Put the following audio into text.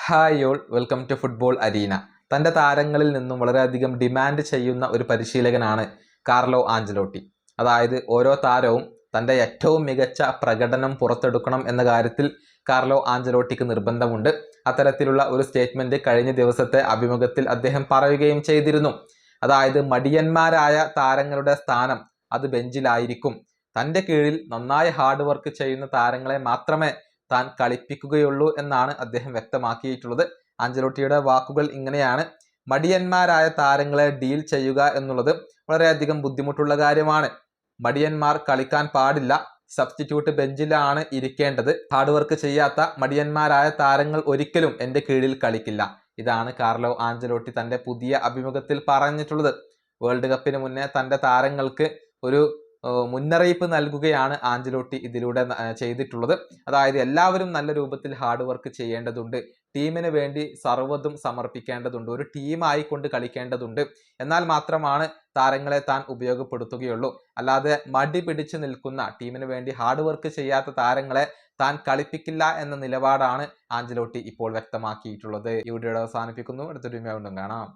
Hi all welcome to football arena. തൻ്റെ താരങ്ങളിൽ നിന്നും വളരെയധികം ഡിമാൻഡ് ചെയ്യുന്ന ഒരു പരിശീലകനാണ് കാർലോ ആഞ്ചലോട്ടി. അതായത് ഓരോ താരവും തൻ്റെ ഏറ്റവും മികച്ച പ്രകടനം പുറത്തെടുക്കണം എന്ന കാര്യത്തിൽ കാർലോ ആഞ്ചലോട്ടിക്ക് നിർബന്ധമുണ്ട്. അത്തരത്തിലുള്ള ഒരു സ്റ്റേറ്റ്മെൻറ്റ് കഴിഞ്ഞ ദിവസത്തെ അഭിമുഖത്തിൽ അദ്ദേഹം പറയുകയും ചെയ്തിരുന്നു. അതായത് മടിയന്മാരായ താരങ്ങളുടെ സ്ഥാനം അത് ബെഞ്ചിലായിരിക്കും. തൻ്റെ കീഴിൽ നന്നായി ഹാർഡ് വർക്ക് ചെയ്യുന്ന താരങ്ങളെ മാത്രമേ താൻ കളിപ്പിക്കുകയുള്ളൂ എന്നാണ് അദ്ദേഹം വ്യക്തമാക്കിയിട്ടുള്ളത്. ആഞ്ചലോട്ടിയുടെ വാക്കുകൾ ഇങ്ങനെയാണ്: മടിയന്മാരായ താരങ്ങളെ ഡീൽ ചെയ്യുക എന്നുള്ളത് വളരെയധികം ബുദ്ധിമുട്ടുള്ള കാര്യമാണ്. മടിയന്മാർ കളിക്കാൻ പാടില്ല. സബ്സ്റ്റിറ്റ്യൂട്ട് ബെഞ്ചിലാണ് ഇരിക്കേണ്ടത്. ഹാർഡ് വർക്ക് ചെയ്യാത്ത മടിയന്മാരായ താരങ്ങൾ ഒരിക്കലും എൻ്റെ കീഴിൽ കളിക്കില്ല. ഇതാണ് കാർലോ ആഞ്ചലോട്ടി തൻ്റെ പുതിയ അഭിമുഖത്തിൽ പറഞ്ഞിട്ടുള്ളത്. വേൾഡ് കപ്പിന് മുന്നേ തൻ്റെ താരങ്ങൾക്ക് ഒരു മുന്നറിയിപ്പ് നൽകുകയാണ് ആഞ്ചലോട്ടി ഇതിലൂടെ ചെയ്തിട്ടുള്ളത്. അതായത് എല്ലാവരും നല്ല രൂപത്തിൽ ഹാർഡ് വർക്ക് ചെയ്യേണ്ടതുണ്ട്, ടീമിന് വേണ്ടി സർവ്വതും സമർപ്പിക്കേണ്ടതുണ്ട്, ഒരു ടീമായിക്കൊണ്ട് കളിക്കേണ്ടതുണ്ട്. എന്നാൽ മാത്രമാണ് താരങ്ങളെ താൻ ഉപയോഗപ്പെടുത്തുകയുള്ളൂ. അല്ലാതെ മടി പിടിച്ചു നിൽക്കുന്ന, ടീമിന് വേണ്ടി ഹാർഡ് വർക്ക് ചെയ്യാത്ത താരങ്ങളെ താൻ കളിപ്പിക്കില്ല എന്ന നിലപാടാണ് ആഞ്ചലോട്ടി ഇപ്പോൾ വ്യക്തമാക്കിയിട്ടുള്ളത്. ഈ വീഡിയോ അവസാനിപ്പിക്കുന്നു. അടുത്തൊരു വീഡിയോ കാണാം.